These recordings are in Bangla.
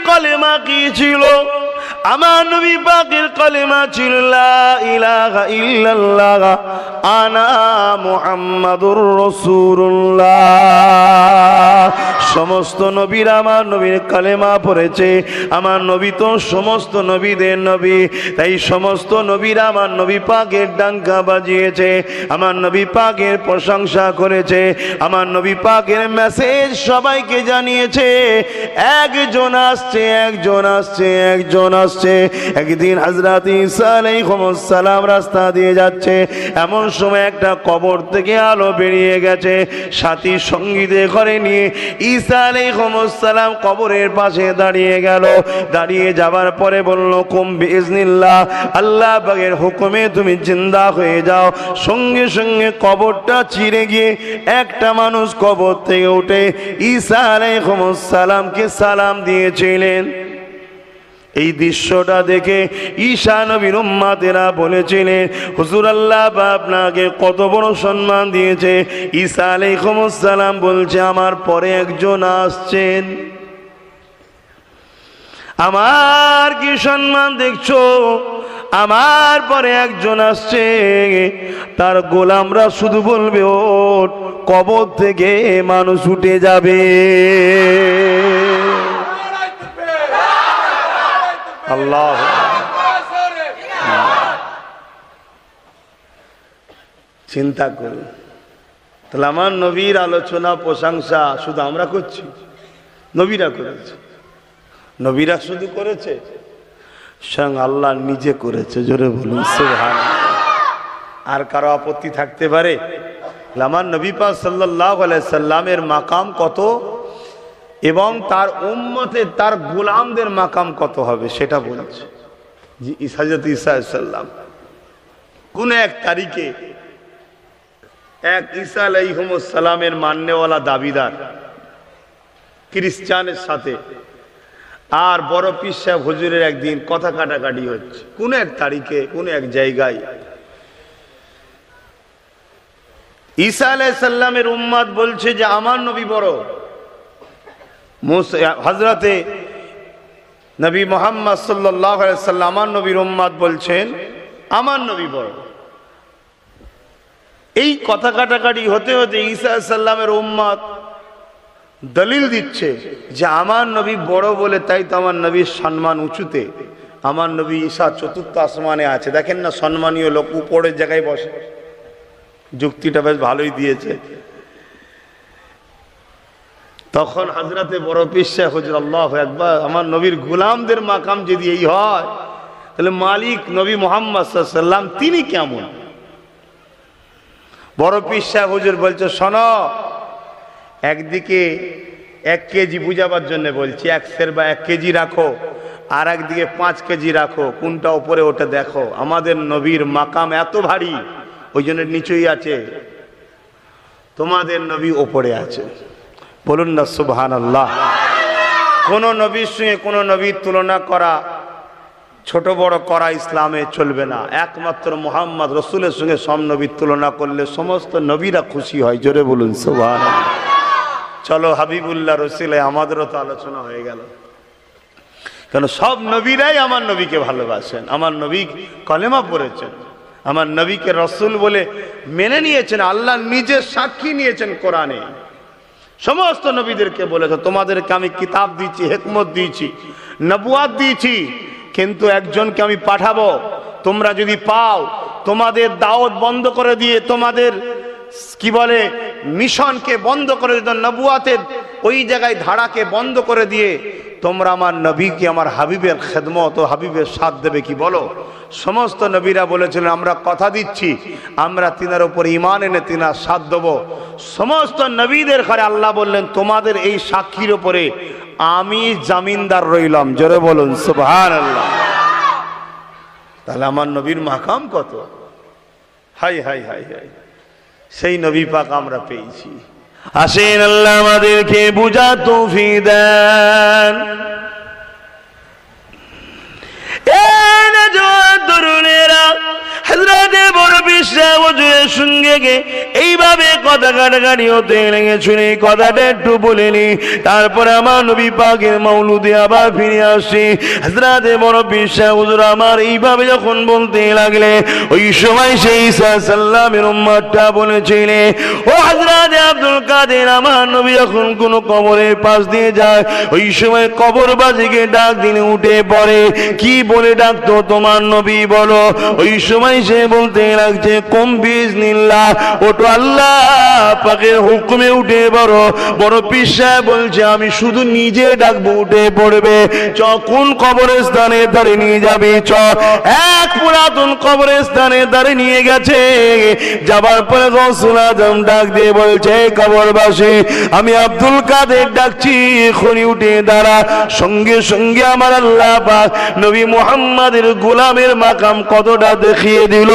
কলেমা কি ছিল? আমার নবী পাকের কলেমা ছিল লা ইলাহা ইল্লাল্লাহ আনা মুহাম্মাদুর রাসূলুল্লাহ। সমস্ত নবীরা আমার নবীর কলেমা পড়েছে। আমার নবী তো সমস্ত নবীদের নবী, তাই সমস্ত নবীরা আমার নবী পাকের ডাঙ্কা বাজিয়েছে, আমার নবী পাকের প্রশংসা করেছে, আমার নবী পাকের মেসেজ সবাইকে জানিয়েছে। একজন আসছে, একজন আসছে, একজন আসছে। একদিন হযরত ঈসা আলাইহিস সালাম রাস্তা দিয়ে যাচ্ছে, এমন সময় একটা কবর থেকে আলো বেরিয়ে গেছে। সাথী সঙ্গীদের ঘরে নিয়ে ঈসা আলাইহিস সালাম কবরের পাশে দাঁড়িয়ে গেল। দাঁড়িয়ে যাবার পরে বলল, কুম বিইজনিল্লাহ, আল্লাহ পাকের হুকুমে তুমি জিন্দা হয়ে যাও। সঙ্গে সঙ্গে কবরটা চিরে গিয়ে একটা মানুষ কবর থেকে উঠে ঈসা আলাইহিস সালামকে সালাম দিয়েছিলেন। এই দৃশ্যটা দেখে ঈসা নবীর উম্মতেরা বলেছিলেন, হুজুর আল্লাহ আপনাকে কত বড় সম্মান দিয়েছে। ঈসা আলাইহিস সালাম বলছে, আমার পরে একজন আসছেন, আমার কি সম্মান দেখছো? আমার পরে একজন আসছে, তার গোলামরা শুধু বলবে ওঠ, কবর থেকে মানুষ উঠে যাবে। আল্লাহ, চিন্তা করুন। তাহলে আমার নবীর আলোচনা প্রশংসা শুধু আমরা করছি? নবীরা করেছে। নবীরা শুধু করেছে, স্বয়ং আল্লাহ নিজে করেছে। জোরে বলুন সুবহানাল্লাহ। আর কারো আপত্তি থাকতে পারে? আমার নবী পাক সাল্লাল্লাহু আলাইহি সাল্লামের মাকাম কত এবং তার উম্মতের, তার গোলামদের মাকাম কত হবে সেটা বলছে। জি, হযরত ঈসা আলাইহিস সালাম কোন এক তারিখে এক ঈসা আলাইহিস সালামের মাননেওয়ালা দাবিদার খ্রিস্টানের সাথে আর বড় পীর সাহেব হুজুরের একদিন কথা কাটাকাটি হচ্ছে কোন এক তারিখে কোন এক জায়গায়। ঈসা আলাইহিস সালামের উম্মত বলছে যে আমার নবী বড়। হযরতে নবী মুহাম্মদ সাল্লাল্লাহু আলাইহি ওয়াসাল্লাম আমার নবীর উম্মত বলছেন আমার নবী বড়। এই কথা কাটাকাটি হতে হতে ঈসা আলাইহিস সালামের উম্মত দলিল দিচ্ছে যে আমার নবী বড় বলে তাই তো আমার নবীর সম্মান উঁচুতে। আমার নবী ঈসা চতুর্থ আসমানে আছে, দেখেন না, সম্মানীয় লোক উপরের জায়গায় বসে। যুক্তিটা বেশ ভালোই দিয়েছে। তখন হযরতে বড় পীর সাহেব হুজুর, আল্লাহু আকবার, আমার নবীর গোলামদের মাকাম যদি এই হয় তাহলে মালিক নবী মুহাম্মদ সাল্লাল্লাহু আলাইহি ওয়াসাল্লাম তিনি কেমন? বড় পীর সাহেব হুজুর বলছে, শোনো, একদিকে 1 কেজি বুঝাবার জন্য বলছি, 1 সের বা 1 কেজি রাখো, আর একদিকে 5 কেজি রাখো, কোনটা উপরে ওটা দেখো। আমাদের নবীর মাকাম এত ভারী, ওই জন্য নিচেই আছে, তোমাদের নবী উপরে আছে। বলুন না সুবহানাল্লাহ। কোন নবীর সঙ্গে কোন নবীর তুলনা করা, ছোট বড় করা ইসলামে চলবে না। একমাত্র মুহাম্মদ রাসূলের সঙ্গে সব নবীর তুলনা করলে সমস্ত নবীরা খুশি হয়। জোরে বলুন সুবহানাল্লাহ। চলো হাবিবুল্লাহ রসুলে আমাদেরও তো আলোচনা হয়ে গেল, কারণ সব নবীরাই আমার নবীকে ভালোবাসেন, আমার নবী কলেমা পড়েছেন, আমার নবীকে রসুল বলে মেনে নিয়েছেন। আল্লাহ নিজে সাক্ষী নিয়েছেন কোরআনে, সমস্ত নবীদেরকে বলেছে তোমাদেরকে আমি কিতাব দিয়েছি, হিকমত দিয়েছি, নবুয়াত দিয়েছি, কিন্তু একজনকে আমি পাঠাবো, তোমরা যদি পাও তোমাদের দাওয়াত বন্ধ করে দিয়ে, তোমাদের কি বলে মিশনকে বন্ধ করে দিত, নবুয়াতের ওই জায়গায় ধারাকে বন্ধ করে দিয়ে তোমরা আমার নবীকে, আমার হাবিবের খেদমত ও হাবিবের সাথ দেবে কি বলো? সমস্ত নবীরা বলেছিলেন আমরা কথা দিচ্ছি, আমরা তিনার উপর ঈমান এনে তিনার সাথ দেবো। সমস্ত নবীদের ঘরে আল্লাহ বললেন তোমাদের এই সাক্ষীর উপরে আমি জামিনদার রইলাম। জোরে বলুন সুবহানাল্লাহ। তাহলে আমার নবীর মাকাম কত! হাই হাই হাই হাই, সেই নবী পাক আমরা পেয়েছি। আসেন আল্লাহ আমাদেরকে বুঝা তৌফিক দেন। তরুণেরা হযরত বড় পীর সাহেব হুজুরের সঙ্গে এইভাবে কথা কাটাকাটি হতে লেগেছিল। এই কথাটা একটু বলে নি, তারপরে আমার নবী পাকের মাওলুদে আবার ফিরে আসি। হযরত বড় পীর সাহেব হুজুর আমার এইভাবে যখন বলতে লাগলে, ওই সময় সেই ঈসা সাল্লামের উম্মতটা বলেছিলে, ও হযরত আব্দুল কাদের, আমার নবী যখন কোন কবরের পাশ দিয়ে যায়, ওই সময় কবরবাসীকে ডাক দিনে উঠে পড়ে। কি বলে ডাকতো তোমার নবী বলো? ওই সময় সে বলতে লাগছে, কুম বিইজনিল্লাহ, ওটো আল্লাহ পাকের হুকুমে উঠে পড়ো। বড় পীর সাহেব বলছে, আমি শুধু নিজে ডাকবো, উঠে পড়বে। চ কোন কবরস্থানের ধারে নিয়ে যাবে? চ এক পুরাতন কবরস্থানের ধারে নিয়ে গেছে। যাবার পরে গৌসুল আজম ডাক দিয়ে বলছে, কবরবাসী, আমি আব্দুল কাদের ডাকছি, এখনই উঠে দাঁড়া। সঙ্গে সঙ্গে আমার আল্লাহ পাক নবী মুহাম্মাদের গোলামের মাকাম কতটা দেখিয়ে দিল।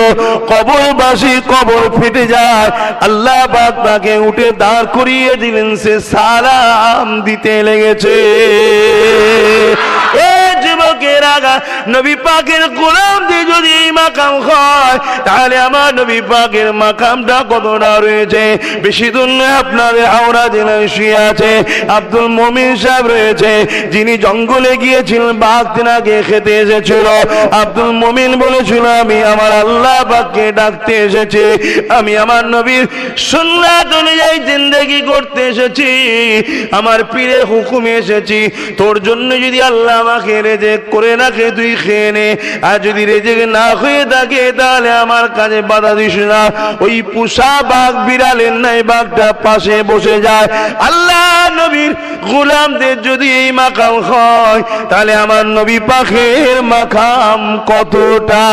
কবরবাসী কবর ফেটে যায়, আল্লাহ পাক তাকে উঠে দাঁড় করিয়ে দিলেন। সে সালাম দিতে লেগেছে। যুবকের আগা নবী পাকের গোলাম দিয়ে যদি এই মাকাম হয়, তাহলে আমার নবী পাকের মাকামটা কতটা রয়েছে। বেশি দূর নয়, আপনাদের হাওড়া জেলায় শুয়ে আছে আব্দুল মমিন সাহেব রয়েছে, যিনি জঙ্গলে গিয়েছিলেন, বাঘ তেনাকে খেতে এসেছিল। আব্দুল মমিন বলেছিল, আমি আমার আল্লাহ পাককে ডাকতে এসেছি, আমি আমার নবীর সুন্নাত অনুযায়ী জিন্দেগি করতে এসেছি, আমার পীরের হুকুমে এসেছি। তোর জন্য যদি আল্লাহ আমাকে রেজেক করে রাখে, তুই খেয়ে নে, আর যদি রেজেক না হয়ে থাকে, তাহলে আমার কাজে বাধা দিস না। ওই পুষা বাঘ বিড়ালের নাই বাঘটা পাশে বসে যায়। আল্লাহ নবীর গোলামদের যদি এই মাকাম হয়, তাহলে আমার নবী পাকের মাকাম কতটা।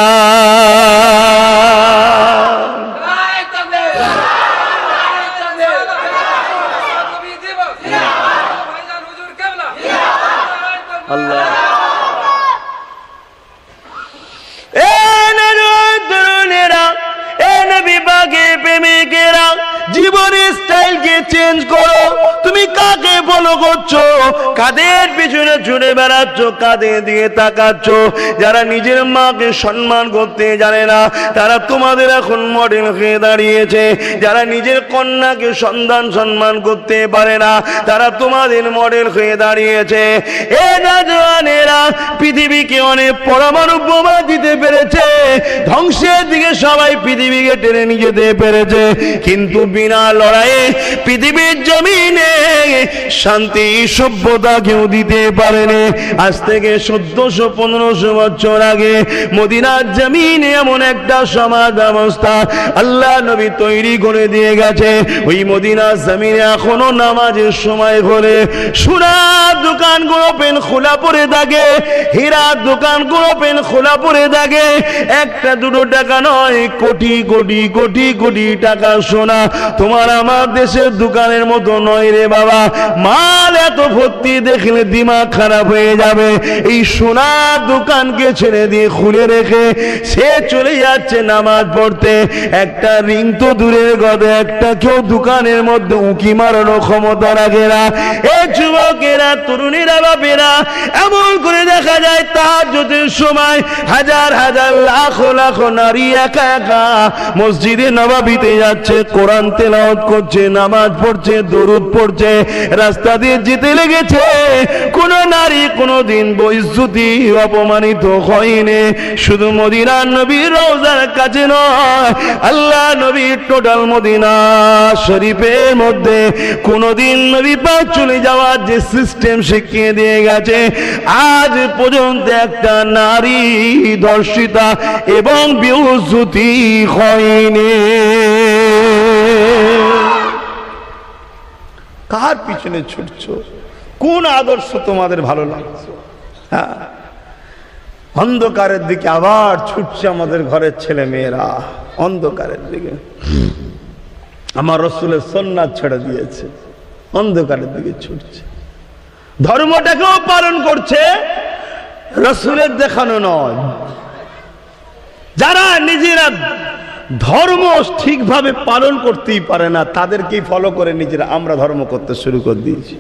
আল্লাহ প্রেমিকেরা, জীবনের স্টাইলকে চেঞ্জ করো। তুমি কাকে ফলো করছো? কাদের পিছনে ছুটে বেড়াচ্ছ? কাদের দিকে তাকাচ্ছ? যারা নিজের মাকে সম্মান করতে জানে না, তারা তোমাদের এখন মডেল হয়ে দাঁড়িয়েছে। যারা নিজের কন্যাকে সন্তান সম্মান করতে পারে না, তারা তোমাদের মডেল হয়ে দাঁড়িয়েছে। এ নওজওয়ানেরা পৃথিবীকে অনেক পরমাণু বোমা দিতে পেরেছে, ধ্বংসের দিকে সবাই পৃথিবীকে টেনে নিয়ে যেতে পেরেছে, কিন্তু বিনা লড়াইয়ে পৃথিবীর জমিনে শান্তি সভ্যতা কেউ দিতে পারেনি। আজ থেকে 1400-1500 বছর আগে মদিনার জমিনে এমন একটা সমাজ ব্যবস্থা আল্লাহ নবী তৈরি করে দিয়ে গেছে। ওই মদিনার জমিনে এখনো নামাজের সময় হলে সোনার দোকানগুলো পেন খোলা পড়ে থাকে, হীরার দোকানগুলো পেন খোলা পড়ে থাকে। একটা দুটো টাকা নয়, কোটি কোটি কোটি কোটি টাকা সোনা তোমার আমার দেশের দোকানের মতো নয় রে বাবা। মাল এত ভর্তি দেখলে দিমাগ খারাপ হয়ে যাবে। এই সোনার দোকানকে ছেড়ে দিয়ে খুলে রেখে সে চলে যাচ্ছে নামাজ পড়তে। একটা রিং তো দূরের কথা, একটা কেউ দোকানের মধ্যে উঁকি মারানোর ক্ষমতা রাখে না। এ যুবকেরা, তরুণীরা, বাপেরা, এমন করে দেখা যায় তাহাজ্জুদের সময় হাজার হাজার লাখ লাখ নারী একা একা মসজিদে নববীতে যাচ্ছে, কোরআন তেলাওয়াত করছে, নামাজ পড়ছে, দরুদ পড়ছে, রাস্তা দিয়ে যেতে লেগেছে। কোন নারী কোনদিন বেইজ্জতি অপমানিত হয়নি। শুধু মদিনার নবীর রওজার কাছে নয়, আল্লাহ নবীর টোটাল মদিনা শরীফের মধ্যে কোনদিন নবী পাক চলে যাওয়ার যে সিস্টেম শিখিয়ে দিয়ে গেছে, আজ পর্যন্ত একটা নারী ধর্ষিতা এবং বেইজ্জতি হয়নি। কার পিছনে ছুটছো? কোন আদর্শ তোমাদের ভালো লাগছে? হ্যাঁ, অন্ধকারের দিকে আবার ছুটছে আমাদের ঘরের ছেলে মেয়েরা, অন্ধকারের দিকে। আমার রাসূলের সুন্নাত ছেড়ে দিয়েছে, অন্ধকারের দিকে ছুটছে। ধর্মটাকেও পালন করছে, রাসূলের দেখানো নয়। যারা নিজেরা ধর্ম ঠিকভাবে পালন করতেই পারে না, তাদেরকেই ফলো করে নিজেরা আমরা ধর্ম করতে শুরু করে দিয়েছি।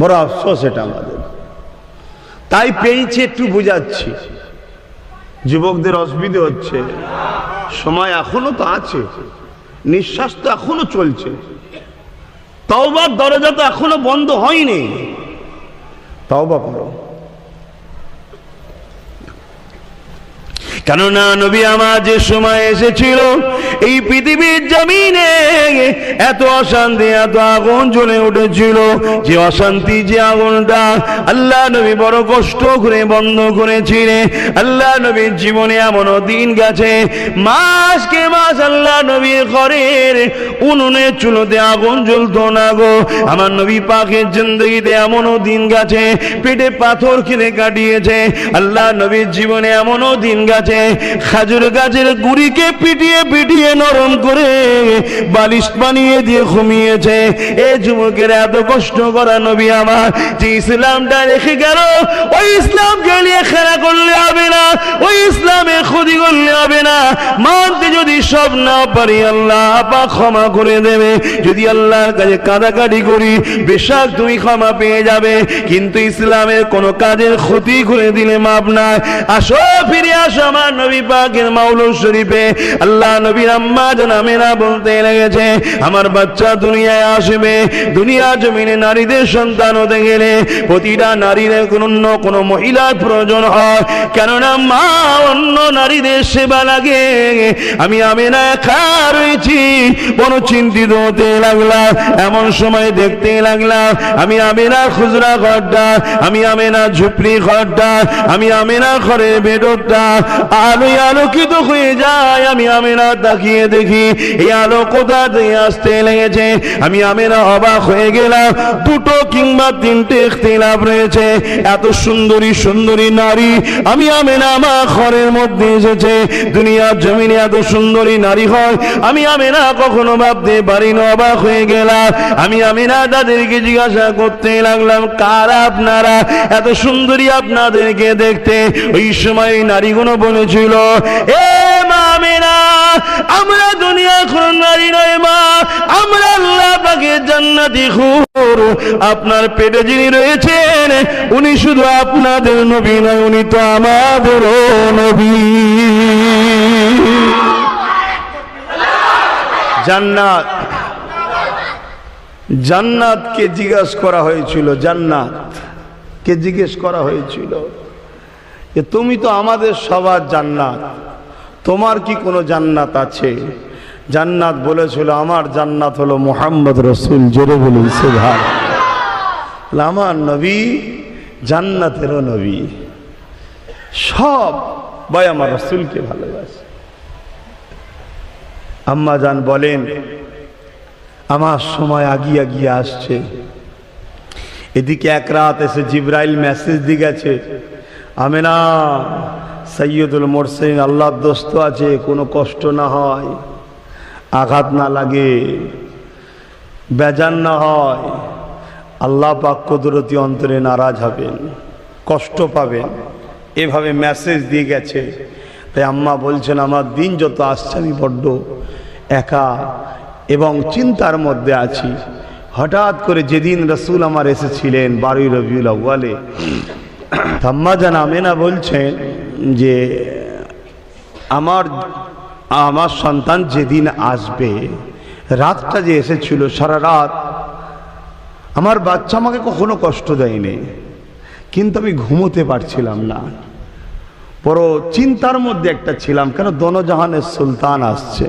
বড় আফসোস এটা আমাদের। তাই পেয়েছি, একটু বুঝাচ্ছি। যুবকদের অসুবিধে হচ্ছে, সময় এখনো তো আছে, নিঃশ্বাস তো এখনো চলছে, তওবার দরজা তো এখনো বন্ধ হয়নি, তওবা করো। কেননা নবী আমার যে সময় এসেছিল এই পৃথিবীর জমিনে এত অশান্তি, এত আগুন জ্বলে উঠেছিল, যে অশান্তি, যে আগুনটা আল্লাহ নবী বড় কষ্ট করে বন্ধ করেছিলেন। আল্লাহ নবীর জীবনে এমনও দিন গেছে, মাসকে মাস আল্লাহ নবীর ঘরের উনুনে চুলোতে আগুন জ্বলতো না গো। আমার নবী পাকের জিন্দগিতে এমনও দিন গেছে পেটে পাথর খেলে কাটিয়েছে। আল্লাহ নবীর জীবনে এমনও দিন গেছে খাজুর গাছের গুড়িকে পিটিয়ে পিটিয়ে নরম করে বালিশ বানিয়ে দিয়ে ঘুমিয়েছে। এই যুবকের এত কষ্ট করা নবী আমার যে ইসলামটা রেখে গেল, ওই ইসলামকে নিয়ে খেলা করলে হবে না, ওই ইসলামের ক্ষতি করলে হবে না। মানতে যদি সব না পারি আল্লাহ পাক ক্ষমা করে দেবে, যদি আল্লাহর কাছে কাঁদাকাটি করি বেশক তুমি ক্ষমা পেয়ে যাবে, কিন্তু ইসলামের কোন কাজের ক্ষতি করে দিলে মাপ নাই। আসো ফিরে আসো আমার নবী পাকের মাওলুদ শরীফে। আল্লাহ নবীর আম্মা জান আমেনা বলতে লেগেছে, আমার বাচ্চা দুনিয়ায় আসবে, দুনিয়া জমিনে নারীদের সন্তান হতে গেলে প্রতিটা নারীর অন্য কোন মহিলার প্রয়োজন হয়, কেননা মা অন্য নারীদের সেবা লাগে। আমি আমেনা একা রয়েছি, বড় চিন্তিত হতে লাগলাম। এমন সময় দেখতে লাগলাম আমি আমেনা খুচরা ঘরটা, আমি আমেনা ঝুপড়ি ঘরটা, আমি আমেনা ঘরের ভেতরটা আলোয় আলোকিত হয়ে যায়। আমি আমেনা তাকিয়ে দেখি এই আলো কোথা থেকে আসতে লেগেছে। আমি আমেনা অবাক হয়ে গেলাম, দুটো কিংবা তিনটে ইখতিলাফ রয়েছে। এত সুন্দরী সুন্দরী নারী আমি আমেনা আমার ঘরের মধ্যে এসেছে। দুনিয়ার জমিনে এত সুন্দরী নারী হয় আমি আমেনা কখনো ভাবতে পারিনি। অবাক হয়ে গেলাম। আমি আমেনা তাদেরকে জিজ্ঞাসা করতে লাগলাম, কারা আপনারা? এত সুন্দরী আপনাদেরকে দেখতে। ওই সময় নারীগুলো বলেছিল, এ মা আমেনা, আমরা দুনিয়ার কোন নারী নয় মা, আমরা আল্লাহ পাকের জান্নাতি হুর। আপনার পেটে যিনি রয়েছেন উনি শুধু আপনাদের নবী নয়, উনি তো আমাদেরও নবী। জান্নাত, জান্নাতকে জিজ্ঞাসা করা হয়েছিল, জান্নাতকে জিজ্ঞেস করা হয়েছিল যে তুমি তো আমাদের সবার জান্নাত, তোমার কি কোনো জান্নাত আছে? জান্নাত বলেছিল, আমার জান্নাত হলো মুহাম্মদ রসুল। জোরে বলুন সুবহানাল্লাহ। আমার নবী জান্নাতেরও নবী, সব ভাই আমার রসুলকে ভালোবাসে। আম্মা জান বলেন, আমার সময় আগিয়ে আগিয়ে আসছে। এদিকে এক রাত এসে জিবরাইল মেসেজ দিয়ে গেছে, আমেনা সৈয়দুল মুরসালিন আল্লাহর দোস্ত আছে, কোনো কষ্ট না হয়, আঘাত না লাগে, বেজান না হয়, আল্লাহ পাক কুদরতি অন্তরে নারাজ হবেন, কষ্ট পাবেন, এভাবে মেসেজ দিয়ে গেছে। তাই আম্মা বলছেন, আমার দিন যত আসছে আমি বড্ড একা এবং চিন্তার মধ্যে আছি। হঠাৎ করে যেদিন রসুল আমার এসেছিলেন 12 রবিউল আউয়ালে, আম্মা জান আমেনা বলছেন যে আমার সন্তান যেদিন আসবে, রাতটা যে এসেছিল সারা রাত আমার বাচ্চা আমাকে কখনো কষ্ট দেয়নি, কিন্তু আমি ঘুমোতে পারছিলাম না, বড় চিন্তার মধ্যে একটা ছিলাম, কেন দোনোজাহানের সুলতান আসছে।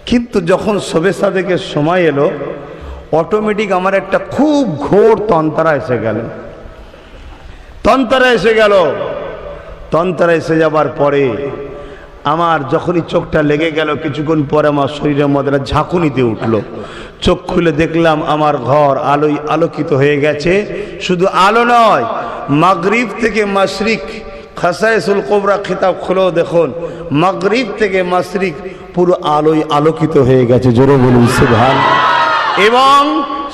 কিন্তু যখন শবে সাদেকের সময় এলো, অটোমেটিক আমার একটা খুব ঘোর তন্ত্রা এসে গেল। তন্ত্রা এসে যাবার পরে আমার যখনই চোখটা লেগে গেল, কিছুক্ষণ পরে আমার শরীরের মধ্যে ঝাঁকুনিতে উঠলো। চোখ খুলে দেখলাম আমার ঘর আলোয় আলোকিত হয়ে গেছে। শুধু আলো নয়, মাগরিব থেকে মাশরিক, খাসায়েসুল কুবরা কিতাব খুলো দেখুন, মাগরিব থেকে মাশরিক পুরো আলোয় আলোকিত হয়ে গেছে। জোরে বলুন সুবহানাল্লাহ। এবং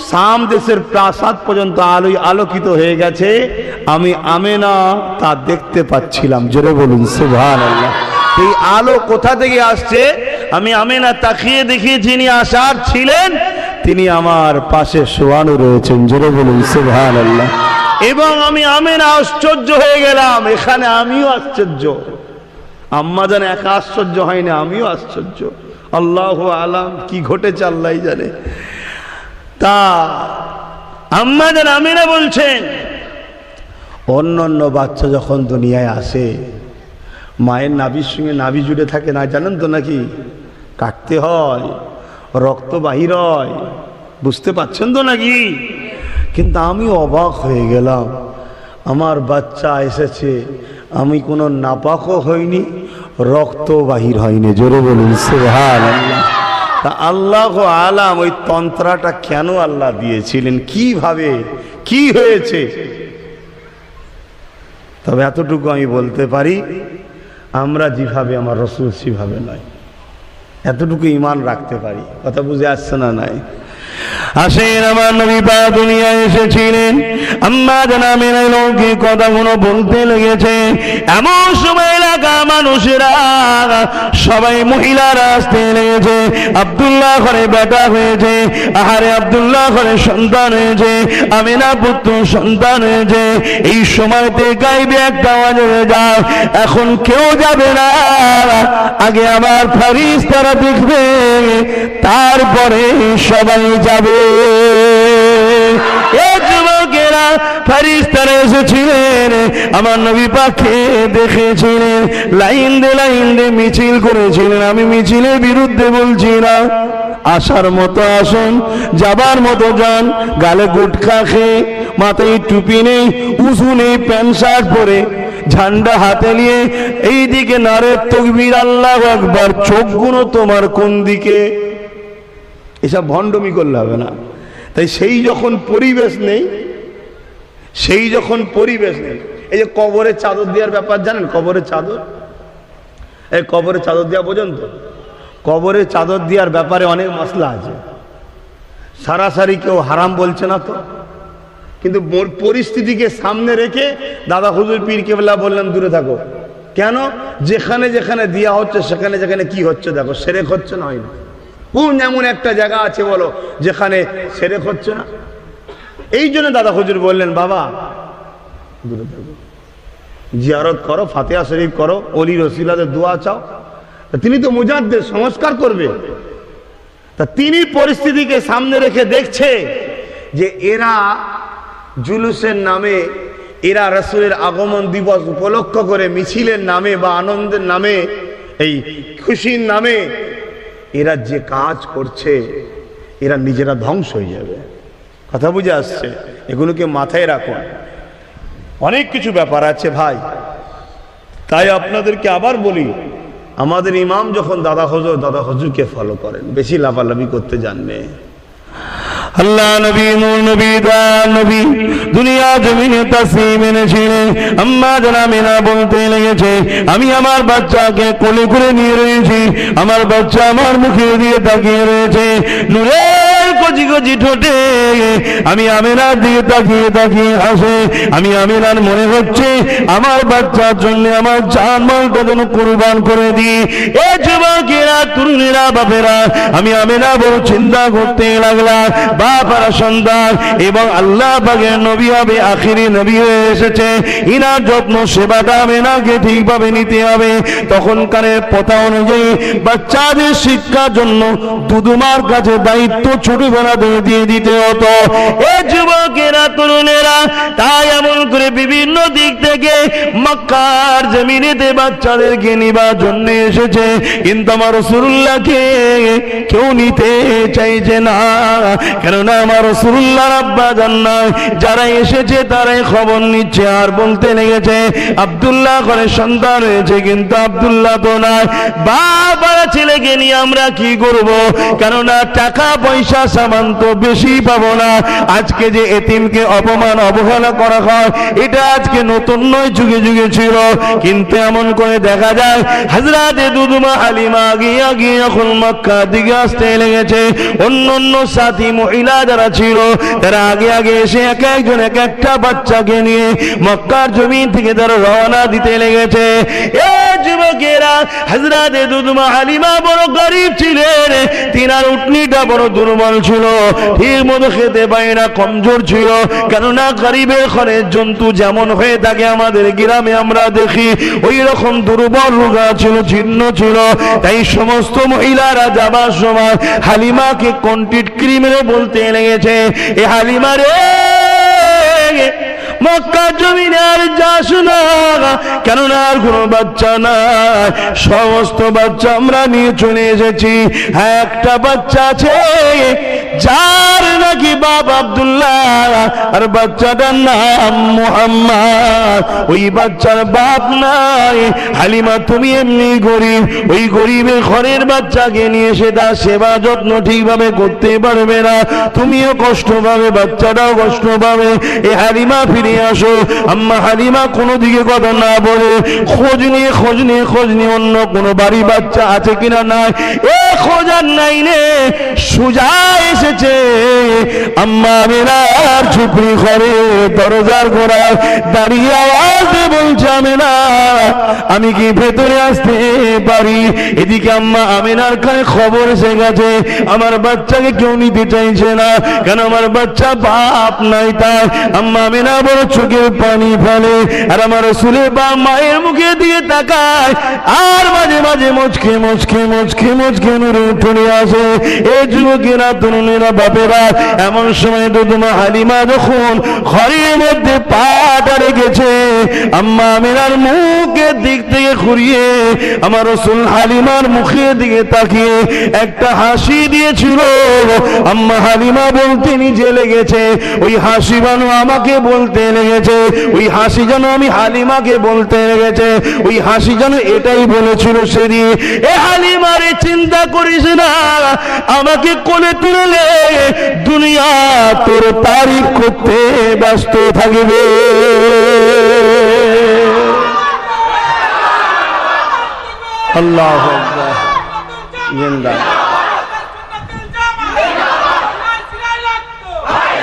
শাম দেশের প্রাসাদ পর্যন্ত আলোয় আলোকিত হয়ে গেছে। আমি আমেনা তা দেখতে পাচ্ছিলাম। জোরে বলুন সুবহানাল্লাহ। এই আলো কোথা থেকে আসছে? আমি আমেনা তাকিয়ে দেখি যিনি আসার ছিলেন তিনি আমার পাশে শোয়ানো রয়েছেন। জোরে বলুন সুবহানাল্লাহ। এবং আমি আমেনা আশ্চর্য হয়ে গেলাম। এখানে আমিও আশ্চর্য, আম্মা জান একা আশ্চর্য হয়নি, আমিও আশ্চর্য। আল্লাহু আলাম কি ঘটেছে আল্লাহই জানে। তা আম্মা জান আমিনা বলছেন, অন্য অন্য বাচ্চা যখন দুনিয়ায় আসে মায়ের নাভির সঙ্গে নাভি জুড়ে থাকে না, জানেন তো নাকি? কাটতে হয়, রক্ত বাহির হয়, বুঝতে পারছেন তো নাকি? কিন্তু আমি অবাক হয়ে গেলাম, আমার বাচ্চা এসেছে, আমি কোনো নাপাকও হইনি, রক্ত বাহির হয়নি। জোরে বলুন সুবহানাল্লাহ। তা আল্লাহ আলাম ওই তন্ত্রাটা কেন আল্লাহ দিয়েছিলেন, কিভাবে কি হয়েছে। তবে এতটুকু আমি বলতে পারি, আমরা যেভাবে আমার রসুল সেভাবে নয়, এতটুকু ঈমান রাখতে পারি। কথা বুঝে আসছে না? নাই আসেন, আমার নবী পাক দুনিয়ায় এসেছিলেন, আম্মা জান আমিনা লৌকিক কথাগুলো বলতে লেগেছে। এমন সময় এলাকা মানুষেরা সবাই মহিলারা আসতে লেগেছে, আব্দুল্লাহ ঘরে বেটা হয়েছে, আহারে আব্দুল্লাহ ঘরে সন্তান হয়েছে, আমিনা পুত্র সন্তান হয়েছে। এই সময়তে গাইবে একটা আওয়াজ হয়ে যাও, এখন কেউ যাবে না, আগে আমার ফেরেশতারা দেখবে, তারপরে সবাই যাবে। এই যুবকেরা ফেরেশতারা এসেছিলেন, আমার নবী পাককে দেখেছিলেন, লাইন দিয়ে মিছিল করেছিলেন। আমি মিছিলের বিরুদ্ধে বলছি না, আসার মতো আসুন, যাবার মতো যান। গালে গুটখা খেয়ে, মাথায় টুপি নেই, উঁচু নেই, প্যান্ট শার্ট পরে, ঝান্ডা হাতে নিয়ে এইদিকে নারে তাকবীর, আল্লাহু আকবার। চোখগুলো তোমার কোন দিকে? এসব ভণ্ডমি করলে হবে না। তাই সেই যখন পরিবেশ নেই, এই যে কবরে চাদর দেওয়ার ব্যাপার জানেন? কবরের চাদর, এই কবরে চাদর দেওয়া পর্যন্ত, কবরে চাদর দেওয়ার ব্যাপারে অনেক মাসলা আছে। সারাসারি কেউ হারাম বলছে না তো, কিন্তু পরিস্থিতিকে সামনে রেখে দাদা হুজুর পীর কেবলা বললেন দূরে থাকো। কেন? যেখানে যেখানে দেওয়া হচ্ছে সেখানে যেখানে কি হচ্ছে দেখো, সেরেক হচ্ছে না, হয় না? কোন এমন একটা জায়গা আছে বলো যেখানে সেরেক হচ্ছে না? এই জন্য দাদা হুজুর বললেন বাবা দূরে থাকো, জিয়ারত করো, ফাতিহা শরীফ করো, ওলি রসিলাদের দোয়া চাও। তিনি তো মুজাদ্দিদ, সংস্কার করবে। তা তিনি পরিস্থিতিকে সামনে রেখে দেখছে যে এরা জুলুসের নামে, এরা রাসূলের আগমন দিবস উপলক্ষ করে মিছিলের নামে বা আনন্দের নামে, এই খুশির নামে এরা যে কাজ করছে, এরা নিজেরা ধ্বংস হয়ে যাবে। কথা বুঝে আসছে? এগুলোকে মাথায় রাখুন। অনেক কিছু ব্যাপার আছে ভাই। তাই আপনাদেরকে আবার বলি, আমাদের ইমাম যখন দাদা হুজুরকে ফলো করেন, বেশি লাফালাফি করতে জানবে। আল্লাহ নবী, নূর নবী, দয়াল নবী দুনিয়া জমিনে তাসলিম এনেছিলেন। আম্মা জান আমিনা বলতে লেগেছে, আমি আমার বাচ্চাকে কোলে করে নিয়ে রয়েছি, আমার বাচ্চা আমার মুখে দিয়ে তাকিয়ে রয়েছে, নূরের কচি কচি ঠোঁটে আমি আমিনার দিকে তাকিয়ে হাসে। আমি আমিনার মনে হচ্ছে আমার বাচ্চার জন্য আমার জান মালটা যেন কুরবান করে দিই। এ যুবকেরা, তরুণেরা, বাপেরা, আমি আমিনা বড় চিন্তা করতে লাগলাম। বাপারা সন্তান এবং আল্লাহ পাকের নবী হবে, আখিরি নবী হয়ে এসেছে, ইনার যত্ন সেবাটা আমিনাকে ঠিকভাবে নিতে হবে। তখনকারের প্রথা অনুযায়ী বাচ্চাদের শিক্ষার জন্য দুদুমার কাছে দায়িত্ব ছোটবেলা দিয়ে দিতে হতো। এ যুবকেরা, তরুণেরা, তাই এমন করে বিভিন্ন দিক থেকে মক্কার জমিনেতে বাচ্চাদেরকে নিবার জন্য এসেছে, কিন্তু আমার রাসূলুল্লাহকে কেউ নিতে চাইছে না। কেননা আমার রাসূলুল্লাহর আব্বা জান নয়, যারা এসেছে তারাই খবর নিচ্ছে আর বলতে লেগেছে আব্দুল্লাহ ঘরে সন্তান হয়েছে, কিন্তু আব্দুল্লাহ তো নয়। বাবারা ছেলেকে নিয়ে আমরা কি করব? কেননা টাকা পয়সা সামান তো বেশি পাবো না। আজকে যে এতিমকে অপমান অবহেলা করা হয়, এটা আজকে নতুন নয়, যুগে যুগে ছিল। কিন্তু এমন করে দেখা যায় হযরতে দুদুমা হালিমা গিয়ে এখন মক্কা দিকে আসতে লেগেছে। অন্য সাথী মহিলা যারা ছিল তারা আগে এসে এক একজন এক একটা বাচ্চাকে নিয়ে মক্কার জমিন থেকে তারা রওনা দিতে লেগেছে। এ যুবকেরা, হযরতে দুদুমা হালিমা বড় গরীব ছিলেন, তিনার উটনিটা বড় দুর্বল ছিল। ঠিক মতো খেতে পায় না, কমজোর ছিল। কেননা গরিবের ঘরের জন্তু যেমন হয়ে থাকে আমাদের গ্রামে আমরা দেখি, ওই রকম দুর্বল রোগা ছিল, জীর্ণ ছিল। তাই সমস্ত মহিলারা যাবার সময় হালিমাকে কন্টিট ক্রিমের বলতে লেগেছে, এ হালিমা রে, মক্কা জমিনে আর যাস না, কেননা আর কোনো বাচ্চা নাই, সমস্ত বাচ্চা আমরা নিয়ে চলে এসেছি। হ্যাঁ, একটা বাচ্চা আছে যার নাকি বাপ আব্দুল্লাহ, আর বাচ্চাটার নাম মুহাম্মদ। ওই বাচ্চার বাপ নাই। হালিমা, তুমি এমনি গরিব, ওই গরিবের ঘরের বাচ্চাকে নিয়ে এসে তার সেবা যত্ন ঠিকভাবে করতে পারবে না, তুমিও কষ্ট পাবে, বাচ্চাটাও কষ্ট পাবে। এ হালিমা ফিরে আসো। আম্মা হালিমা কোনো দিকে কথা না বলে খোঁজ নিয়ে অন্য কোনো বাড়ি বাচ্চা আছে কিনা নাই, এ খোঁজ আর নাই রে, সুজা এসেছে আম্মা আমিনার ঝুপড়ি ঘরে দরজার গোড়ায় দাঁড়িয়ে আওয়াজ দিয়ে বলছে, আমিনা আমি কি ভেতরে আসতে পারি? এদিকে আম্মা আমিনার কাছে খবর এসে গেছে, আমার বাচ্চাকে কেউ নিতে চাইছে না, কেন আমার বাচ্চা বাপ নাই। তাই আম্মা আমিনা বড় চোখের পানি ফেলে, আর আমার রাসূলের বাপ মায়ের মুখে দিয়ে তাকায়, আর মাঝে মাঝে মুচকে নুরে উঠে আসে। এই যুবকেরা, তরুণেরা, বাপেরা, এমন সময় দুধমা হালিমা যখন ঘরের মধ্যে পাটা রেখেছে, আম্মা আমিনার মুখের দিক থেকে ঘুরিয়ে আমার রাসূল হালিমার মুখের দিকে তাকিয়ে একটা হাসি দিয়েছিল। আম্মা হালিমা বলতে নিজে লেগেছে, ওই হাসি যেন আমাকে বলতে লেগেছে, ওই হাসি যেন আমি হালিমাকে বলতে লেগেছে, ওই হাসি যেন এটাই বলেছিল, সেদিন, এ হালিমা রে, চিন্তা করিস না, আমাকে কোলে তুলে দুনিয়া তোর তারিফ করতে ব্যস্ত থাকবে। আল্লাহু আকবার। জিন্দাবাদ।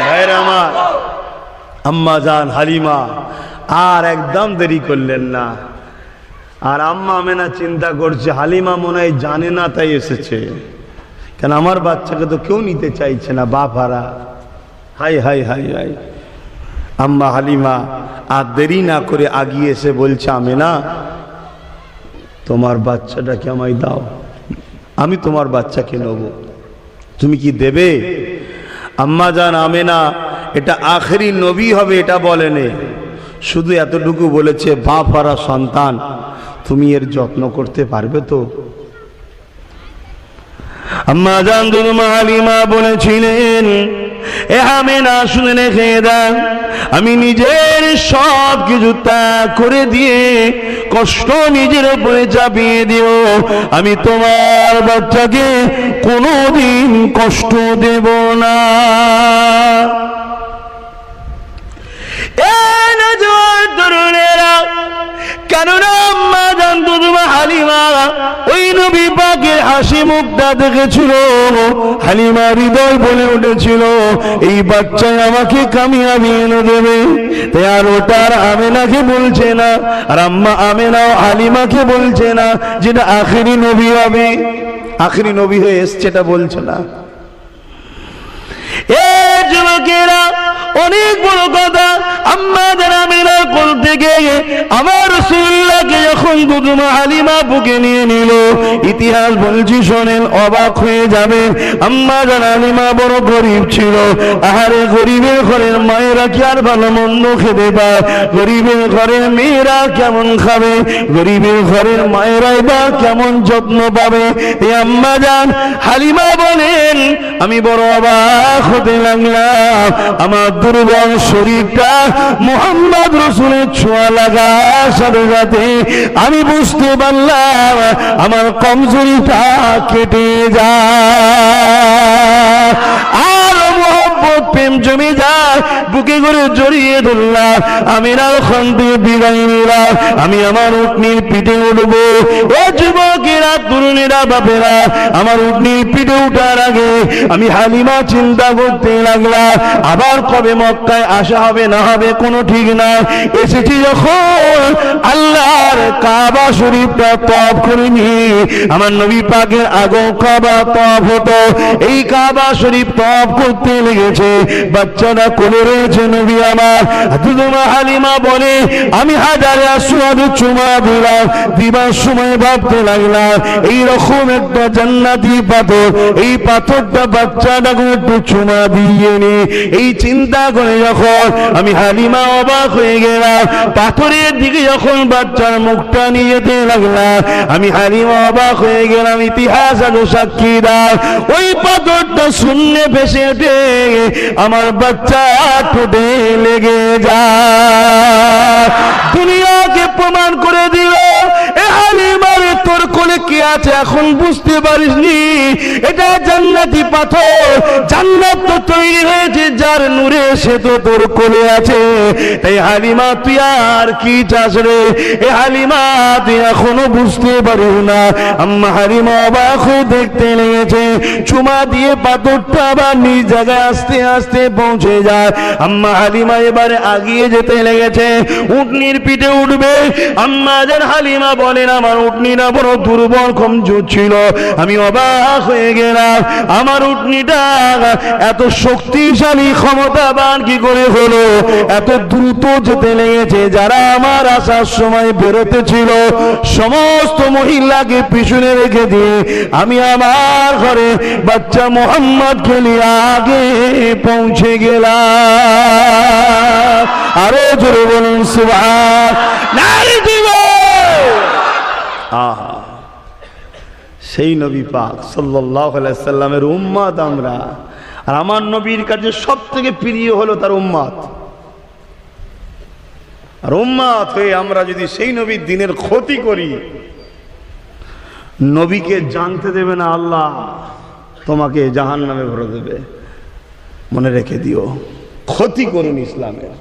ভাইরা আমার, আম্মা জান হালিমা আর একদম দেরি করলেন না। আর আম্মা আমেনা চিন্তা করছে, হালিমা মনে হয় জানে না তাই এসেছে, কেন আমার বাচ্চাকে তো কেউ নিতে চাইছে না, বাপ হারা। High high high high. আম্মা হালিমা আর দেরি না করে আগিয়ে এসে বলছে, আমেনা তোমার বাচ্চাটাকে আমায় দাও, আমি তোমার বাচ্চাকে নেব, তুমি কি দেবে? আম্মা জান আমেনা এটা আখেরি নবী হবে এটা বলেনি, শুধু এতটুকু বলেছে, বাপ হারা সন্তান, তুমি এর যত্ন করতে পারবে তো? আম্মা জান দুধমা হালিমা বলেছিলেন, এ আমেনা শুনে রেখে দাও, আমি নিজের সব কিছু ত্যাগ করে দিয়ে কষ্ট নিজের উপরে চাপিয়ে দিও, আমি তোমার বাচ্চাকে কোনোদিন কষ্ট দেব না। কেননা আম্মা জান দুধমা হালিমা ওই নবী পাকের হাসি মুখটা দেখেছিল, হালিমা হৃদয় বলে উঠেছিল, এই বাচ্চা আমাকে কামিয়াবি এনে দেবে। তাই আর ওটার আমেনাকে বলছে না, আর আম্মা আমেনাও হালিমাকে বলছে না যেটা আখেরি নবী হবে, আখেরি নবী হয়ে এসছে এটা বলছে না। এ যুবকেরা, অনেক বড় কথা, আম্মা জান আমিনার কোল থেকে আমার রাসূলুল্লাহকে যখন দুধমা হালিমা বুকে নিয়ে নিল, ইতিহাস বলছি শোনেন, অবাক হয়ে যাবে। আম্মা জান হালিমা বড় গরিব ছিল। আহারে, গরিবের ঘরের মায়েরা কি আর ভালো মন্দ খেতে পায়? গরিবের ঘরের মেয়েরা কেমন খাবে? গরিবের ঘরের মায়েরাই বা কেমন যত্ন পাবে? এই আম্মা জান হালিমা বলেন, আমি বড় অবাক হতে লাগলাম। আমার দুর্বল শরীরটা মুহাম্মদ রাসূলের ছোঁয়া লাগার সাথে সাথে আমি বুঝতে পারলাম আমার কমজোরিটা কেটে যায়, আর মুহাব্বত প্রেম জমে যায়, বুকে করে জড়িয়ে ধরলাম, আমি না ওখান থেকে বিদায় নিলাম, আমি আমার উটনির পিঠে উঠবো। ও যুবকেরা, তরুণীরা, বাপেরা, আমার উটনির পিঠে উঠার আগে আমি হালিমা চিন্তা করতে লাগলাম, আবার কবে মক্কায় আসা হবে না হবে কোনো ঠিক নাই। এসেছি যখন আল্লাহর কাবা শরীফটা তওয়াফ করিনি, আমার নবী পাকের আগেও কাবা তওয়াফ হতো, এই কাবা শরীফ তওয়াফ করতে লেগেছে, বাচ্চারা কোলে রয়েছে, নবী আমার হাজরা হালিমা বলে আমি হাজারে আসওয়াদ চুমা দিলাম, দিবার সময় ভাবতে লাগলাম এইরকম একটা জান্নাতি পাথর, এই পাথরটা বাচ্চাটাকে একটু চুমা দিয়ে নি, এই চিন্তা করে যখন আমি হালিমা অবাক হয়ে গেলাম, পাথরের দিকে যখন বাচ্চার মুখটা নিয়ে যেতে লাগলাম, আমি হালিমা অবাক হয়ে গেলাম। ইতিহাস আগে সাক্ষী দাও, ওই পাথরটা শূন্যে ভেসে ওঠে, আমার বাচ্চা ঠোঁটে লেগে যায়, দুনিয়াকে প্রমাণ করে দিল এ হালিমার তোর কোলে কি আছে এখন বুঝতে পারিসনি, এটা জান্নাতি পাথর, জান্নাত তো তৈরি হয়েছে যার নূরে, সে তো তোর কোলে আছে। তাই হালিমা তুই আর কি চাস রে, এ হালিমা তুই এখনো বুঝতে পারিস না। আম্মা হালিমা অবাক হয়ে দেখতে লেগেছে, চুমা দিয়ে পাথরটা আবার নিজ জায়গায় আস্তে আস্তে পৌঁছে যায়। আম্মা হালিমা এবারে আগিয়ে যেতে লেগেছে, উটনির পিঠে উঠবে। আম্মা যেন হালিমা বলেন আমার উটনিটা বড় দুর্বল কমজোর ছিল, আমি অবাক হয়ে গেলাম, আমার উটনিটা এত শক্তিশালী ক্ষমতাবান কি করে হলো, এত দ্রুত যেতে লেগেছে। যারা আমার আসার সময় বেরোতে ছিল সমস্ত মহিলাকে পিছনে রেখে দিয়ে আমি আমার ঘরে বাচ্চা মোহাম্মদকে নিয়ে আগে পৌঁছে গেলাম। আরো জোরে বলুন সুবহানাল্লাহ। সেই নবী পাক সাল্লাল্লাহু আলাইহি সাল্লামের উম্মত আমরা, আর আমার নবীর কাছে সব থেকে প্রিয় হলো তার উম্মত। আর উম্মত হয়ে আমরা যদি সেই নবীর দিনের ক্ষতি করি, নবীকে জানতে দেবে না আল্লাহ, তোমাকে জাহান্নামে ভরে দেবে, মনে রেখে দিও। ক্ষতি করুন ইসলামের,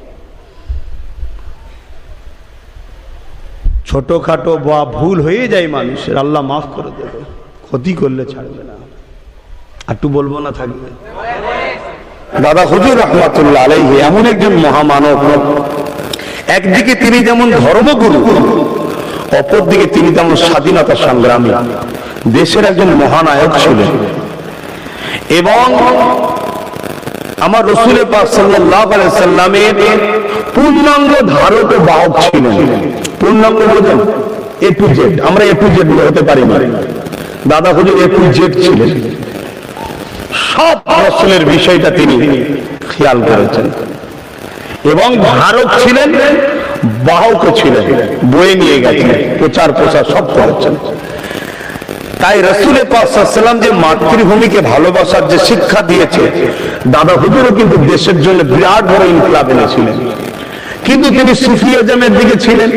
ছোটখাটো বা ভুল হয়ে যায় মানুষের, আল্লাহ মাফ করে দেবে, ক্ষতি করলে ছাড়বে না। একটু বলবো না থাকবে। দাদা হুজুর রহমাতুল্লাহ আলাইহি এমন একজন মহামানব, একদিকে তিনি যেমন ধর্মগুরু, অপরদিকে তিনি তেমন স্বাধীনতা সংগ্রামী, দেশের একজন মহানায়ক ছিলেন, এবং আমার রাসূল পাক সাল্লাল্লাহু আলাইহি সাল্লামের পূর্ণাঙ্গ ধারক ও বাহক ছিলেন। পূর্ণাঙ্গ বোঝেন, এ টু জেড, আমরা এ টু জেড হতে পারি না, দাদা হুজুর এ টু জেড ছিলেন, সব রাসূলের বিষয়টা তিনি খেয়াল করেছেন, এবং ধারক ছিলেন, বাহক ছিলেন, বয়ে নিয়ে গেছেন, প্রচার প্রসার সব করেছেন। তাই রাসূল পাক সাল্লাল্লাহু আলাইহি ওয়াসাল্লাম যে মাতৃভূমিকে ভালোবাসার যে শিক্ষা দিয়েছে, দাদা হুজুরও কিন্তু দেশের জন্য বিরাট বড় ইনকিলাব এনেছিলেন। কিন্তু তিনি সুফিয়াজমের দিকে ছিলেন,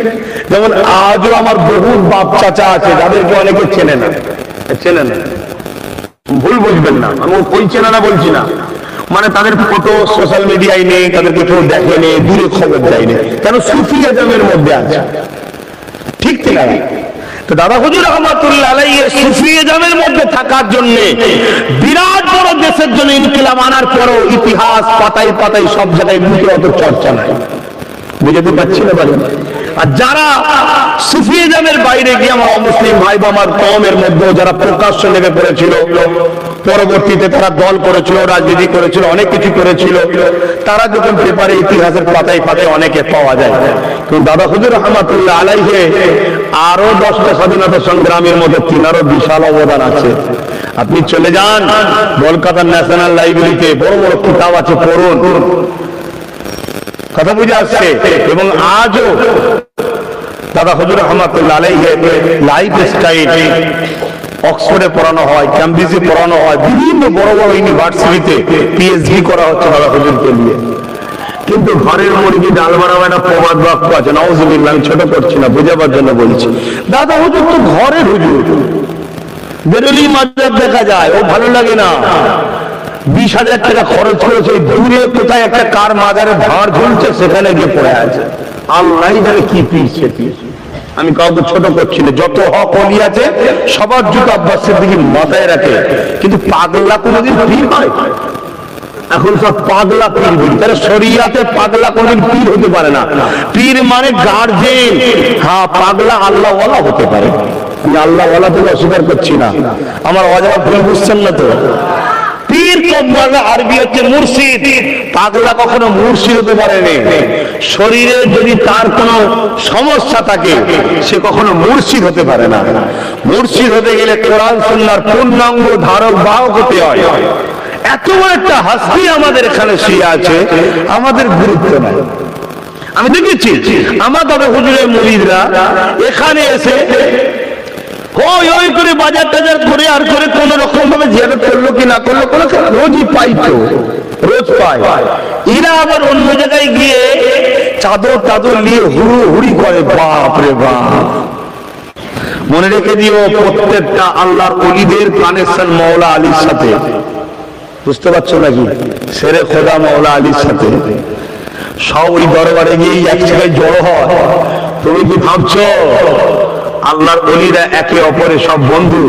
যেমন আজও আমার বহু বাপ চাচা আছে যাদেরকে অনেকে চেনে না, চেনে না, ভুল বুঝবেন না, আমি ওই চেনে না বলছি না, মানে তাদের ফটো সোশ্যাল মিডিয়ায় নেই, তাদেরকে কেউ দেখেনি, দূরে খবর দেয়নি, কেন সুফিয়াজমের মধ্যে আছে, ঠিক ঠিক আছে। তো দাদা হুজুর রহমাতুল্লাহ আলাইহি সুফিয়াজমের মধ্যে থাকার জন্য বিরাট বড় দেশের জন্য ইনকিলাব আনার পরও ইতিহাস পাতায় পাতায় সব জায়গায় মুখে অত চর্চা নাই, বুঝতে পারছি না বলেন। আর যারা সুফিয়াজমের বাইরে গিয়ে আমার অমুসলিম ভাই বা আমার কওমের মধ্যে যারা প্রকাশ্য নেমে পড়েছিল, পরবর্তীতে তারা দল করেছিল, রাজনীতি করেছিল, অনেক কিছু করেছিল, তারা যখন পেপারে ইতিহাসের পাতায় পাতায় অনেকে পাওয়া যায়। কিন্তু দাদা হুজুর রহমাতুল্লাহ আলাইহি আরো 10টা স্বাধীনতা সংগ্রামের মধ্যে তিনারও বিশাল অবদান আছে। আপনি চলে যান কলকাতার ন্যাশনাল লাইব্রেরিতে, বড় বড় কিতাব আছে, পড়ুন, কথা বুঝে আসছে। এবং আজও দাদা হুজুর রহমাতুল্লাহ আলাইহি লাইফ স্টাইল অক্সফোর্ডে পড়ানো হয়, ক্যামব্রিজে পড়ানো হয়, বিভিন্ন বড় বড় ইউনিভার্সিটিতে পিএইচডি করা হচ্ছে দাদা হুজুরকে নিয়ে। কিন্তু ঘরের মুরগি ডাল বানাবো একটা প্রবাদ বাক্য আছে, নাউজুবিল্লাহ, আমি ছোট করছি না, বোঝাবার জন্য বলছি। দাদা হুজুর তো ঘরের হুজুর, বেরোলি মাঝাব দেখা যায়, ও ভালো লাগে না, 20,000 টাকা খরচ করেছে, দূরে কোথায় একটা কার মাজারে ভাঁড় ঝুলছে, সেখানে গিয়ে পড়ে আছে। আল্লাহ জানে কি পিছে পিছে। আমি কাউকে ছোট করছি না, যত হক অলি আছে সবার জুতো আব্বাস সিদ্দিকী মাথায় রাখে, কিন্তু পাগলা কোনোদিন পীর হয়? এখন সব পাগলা পীর বলি, তাহলে শরিয়াতে পাগলা কোনোদিন পীর হতে পারে না। পীর মানে গার্জেন। হ্যাঁ, পাগলা আল্লাহ ওয়ালা হতে পারে, আমি আল্লাহ ওয়ালা থেকে অস্বীকার করছি না, আমার অজানা ভুল বুঝছেন না তো। পীর তো আরবি হচ্ছে মুর্শিদ, পাগলা কখনো মুর্শিদ হতে পারেনি। শরীরে যদি তার কোনো সমস্যা থাকে সে কখনো মুর্শিদ হতে পারে না। মুর্শিদ হতে গেলে কোরআন সুন্নাহর পূর্ণাঙ্গ ধারক বাহক হতে হয়। এত বড় একটা হাস্তি আমাদের এখানে শুয়ে আছে, আমাদের গুরুত্ব নাই। আমি দেখেছি আমার দাদা হুজুরের মুরিদরা এখানে এসে ওই ওই করে বাজার টাজার করে আর করে কোন রকম ভাবে জিয়ারত করলো কি না করলো, কোনো রোজই পাই, তো রোজ পায়। এরা আবার অন্য জায়গায় গিয়ে চাদর টাদর নিয়ে হুড়ু হুড়ি করে, বাপ রে বাপ। মনে রেখে দিও, প্রত্যেকটা আল্লাহর ওলিদের কানেকশন মাওলা আলীর সাথে, বুঝতে পারছো নাকি? শেরে খোদা মাওলা আলীর সাথে। সব ওই দরবারে গিয়ে এক জায়গায় জড়ো হয়। তুমি কি ভাবছো আল্লাহর ওলিরা একে অপরের সব বন্ধু?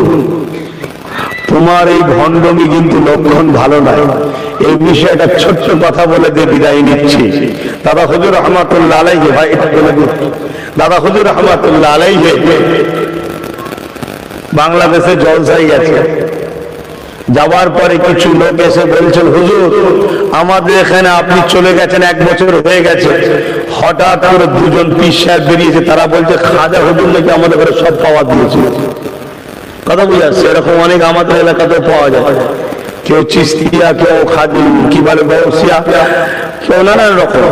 তোমার এই ভণ্ডমি কিন্তু লক্ষণ ভালো নয়। এই বিষয়ে একটা ছোট্ট কথা বলে দিয়ে বিদায় নিচ্ছি। দাদা হুজুর রহমাতুল্লাহ আলাইহি, ভাই এটা বলে দিচ্ছি, দাদা হুজুর রহমাতুল্লাহ আলাইহি বাংলাদেশে জলসাই গেছে। যাওয়ার পরে কিছু লোক এসে বলছেন, হুজুর আমাদের এখানে আপনি চলে গেছেন, 1 বছর হয়ে গেছে, হঠাৎ করে 2জন পীর সাহেব বেরিয়েছে, তারা বলছে খাজা হুজুর নাকি আমাদের ঘরে সব পাওয়া দিয়েছে। কথা বুঝে আসছে, এরকম অনেক আমাদের এলাকাতেও পাওয়া যায়। কেউ চিস্তিয়া, কেউ খাদি কি বলে বৌসিয়া, কেউ নানান রকম।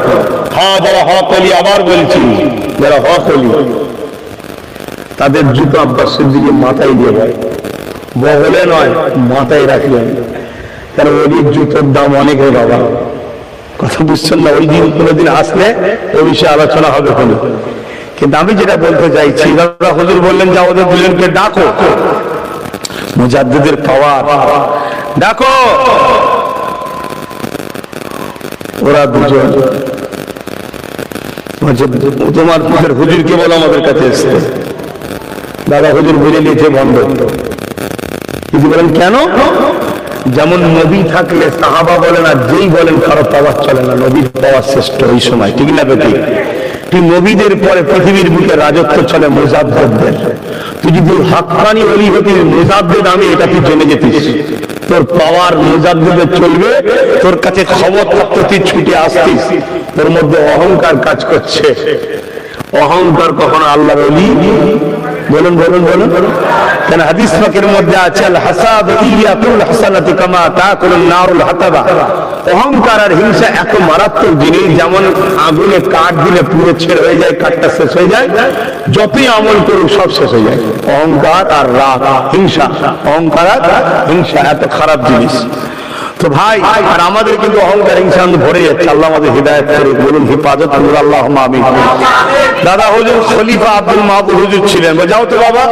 হ্যাঁ, যারা হক অলি, আবার বলছি যারা হক অলি, তাদের জুতো আব্বাস সিদ্দিকী মাথায় দিয়ে দেয়, বগলে নয় মাথায় রাখলেন। কারণ ওই জুতোর দাম অনেক হয় বাবা, কথা বুঝছেন না? ওই দিন কোনোদিন আসলে ওই বিষয়ে আলোচনা হবে কোনো। কিন্তু আমি যেটা বলতে চাইছি, দাদা হুজুর বললেন যে ওদের দুজনকে ডাকো, মুজাদ্দিদের পাওয়ার ডাকো। ওরা দুজন তোমার হুজুরকে বলো আমাদের কাছে এসছে। দাদা হুজুর বুঝে নিয়েছে বন্ধ। কিন্তু বলেন কেন? যেমন নবী থাকলে সাহাবা বলেন আর যেই বলেন কারো পাওয়ার চলে না, নবীর পাওয়ার শ্রেষ্ঠ ওই সময়, ঠিক না বেটি? তুই নবীদের পরে পৃথিবীর বুকে রাজত্ব চলে মুজাদ্দিদের। তুই যদি হাক্কানি ওলি হতি, মুজাদ্দিদ আমি, এটা তুই জেনে যেতিস। তোর পাওয়ার মুজাদ্দিদের চলবে, তোর কাছে খবর থাকতো তুই ছুটে আসতিস। তোর মধ্যে অহংকার কাজ করছে। অহংকার কখনো আল্লাহর ওলি, বলুন বলুন বলুন। কেন হাদিস পাকের মধ্যে আছে, আল হাসাদ ইয়াকুল হাসানাতু কামা তাকুলুন নারুল হাতাবা। অহংকার আর হিংসা এত মারাত্মক জিনিস, যেমন আগুনে কাঠ দিলে পুরো ছেড়ে হয়ে যায়, কাঠটা শেষ হয়ে যায়, যতই আমল করুক সব শেষ হয়ে যায়। অহংকার আর রাগ, হিংসা, অহংকার আর হিংসা এত খারাপ জিনিস। তো ভাই, আর আমাদের কিন্তু অহংকার হিংসা ভরে যাচ্ছে। আল্লাহ আমাদের হিদায়াত করে, বলুন হেফাজত করুন, আল্লাহুম্মা আমিন। দাদা হুজুর খলিফা আব্দুল মাহবুব হুজুর ছিলেন। যাও তো বাবা,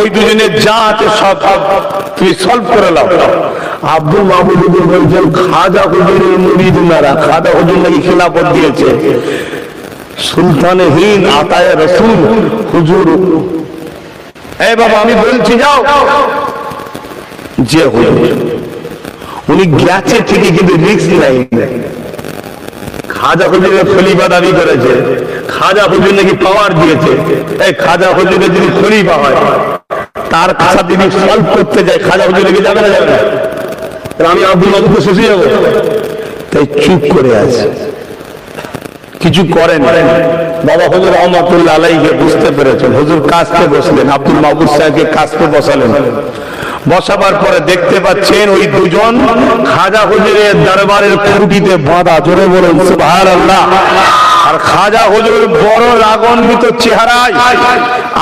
ওই দুজনের যা আছে সব তুমি সলভ করে নাও। আব্দুল মাহবুব হুজুর বলছেন খাজা হুজুরের মুরিদ নারা, খাজা হুজুর নাকি খিলাফত দিয়েছে। সুলতানে হিন্দ আতায়ে রসুল হুজুর, এই বাবা আমি বলছি যাও। যে হুজুর উনি গেছে ঠিকই, কিন্তু রিস্ক নাই। খাজা হুজুরের খলিফা দাবি করেছে, খাজা হুজুর নাকি পাওয়ার দিয়েছে। এই খাজা হুজুরের যদি খলিফা হয়, তার কাছে যদি সলভ করতে যায়, খাজা হুজুর নাকি যাবে না, যাবে না? আমি আব্দুল মাহবুবকে শেষে যাবো, তাই চুপ করে আছে, কিছু করেন। বাবা হুজুর রহমাতুল্লাহ আলাইহি বুঝতে পেরেছেন, হুজুর কাস্তে বসলেন, আব্দুল মাহবুব সাহেবকে কাস্তে বসালেন। বসাবার পরে দেখতে পাচ্ছেন ওই দুজন খাজা হুজুরের দরবারের খুঁটিতে বাঁধা। জোরে বলুন সুবহানাল্লাহ। আর খাজা হুজুরের বড় রাগান্বিত চেহারায়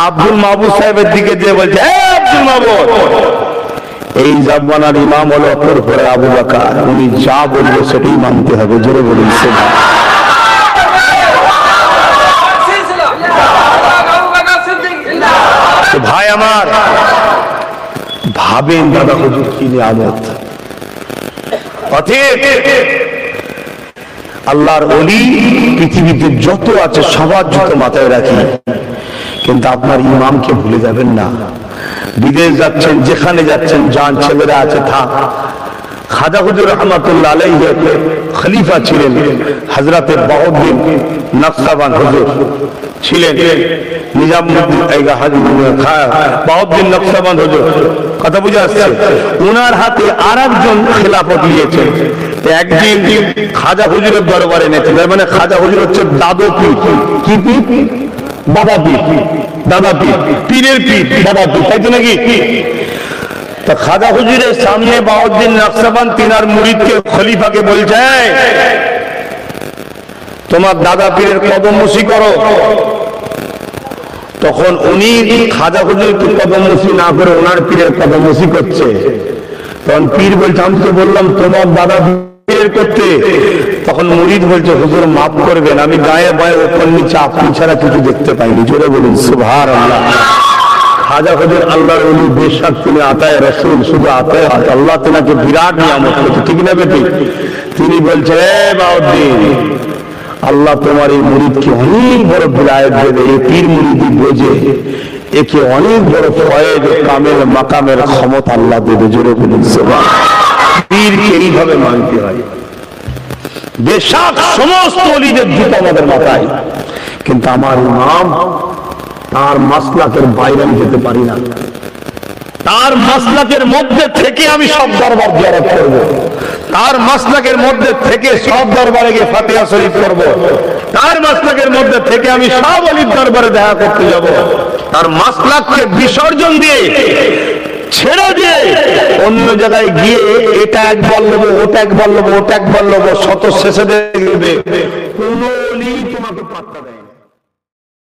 আব্দুল মাহবুব সাহেবের দিকে দিয়ে বলছে, আব্দুল মাহবুব, এই জামানার ইমাম হলো অপর পরে আবু বকর, উনি যা বলবে সেটাই মানতে হবে। জোরে বলুন সুবহানাল্লাহ। ভাই আমার, ভাবেন দাদা হুজুর কি নিয়ামত। অতএব আল্লাহর ওলি পৃথিবীতে যত আছে সবার যত মাথায় রাখি, কিন্তু আপনার ইমামকে ভুলে যাবেন না। বিদেশ যাচ্ছেন, যেখানে যাচ্ছেন যান, ছেলেরা আছে থাক। খাজা হুজুর রহমাতুল্লাহ আলাইহি খলিফা ছিলেন, হযরতে বাউদ্দিন নকশবন্দ হুজুর ছিলেন, নিজামউদ্দিন বাউদ্দিন নকশবন্দ হুজুর, কথা বুঝে আসছে? ওনার হাতে আরেকজন খেলাফত নিয়েছেন। একদিন খাজা হুজুরের দরবারে এনেছেন, মানে খাজা হুজুর হচ্ছে দাদু পীর। কি পীর? দাদা পীর। দাদা পীর, পীরের পীর, দাদা পীর, তাই তো নাকি? তো খাজা হুজুরের সামনে বাউদ্দিন নকশবন্দ তিনার মুরিদকে খলিফাকে বলছে, তোমার দাদা পীরের কদমবুসি করো। তখন উনি খাজা হুজুরকে কদমবুসি না করে ওনার পীরের কদমবুসি করছে। তখন পীর বলছে, আমি তো বললাম তোমার দাদা পীরের করতে। তখন মুরিদ বলছে, হুজুর মাফ করবেন, আমি গায়ে বায়ে ওপর নিচে আপনি ছাড়া কিছু দেখতে পাইনি। জোরে বলুন সুবহানাল্লাহ। খাজা হুজুর আল্লাহর ওলি, বেশক তিনি আতায়ে রাসূল, শুধু আতায়ে আল্লাহ তেনাকে বিরাট নিয়ামত করেছে, ঠিক না বেটি? তিনি বলছে, বাউদ্দিন, আল্লাহ তোমার এই মুরিদকে অনেক বড় বিলায়ত দেবে। এই পীর মুরিদি বোঝে, একে অনেক বড় ফয়েজ, কামেল মাকামের ক্ষমতা আল্লাহ দেবে। জোরে বলুন সুবহানাল্লাহ। পীরকে এইভাবে মানতে হয়। বেশক সমস্ত ওলিদের জুতো আমাদের মাথায়, কিন্তু আমার ইমাম, তার মাসলাকের বাইরে আমি যেতে পারি না। তার মাসলাকের মধ্যে থেকে আমি সব দরবার জিয়ারত করব। তার মাসলাকের মধ্যে থেকে সব দরবারে গিয়ে ফাতিহা শরীফ করব। তার মাসলাকের মধ্যে থেকে আমি সব ওলির দরবারে দেখা করতে যাব। তার মাসলাককে বিসর্জন দিয়ে, ছেড়ে দিয়ে অন্য জায়গায় গিয়ে এটা একবার নেবো, ওটা একবার নেবো, ওটা একবার নেবো, শত শেষে দেখবে কোন ওলি তোমাকে পাত্তা দেয়।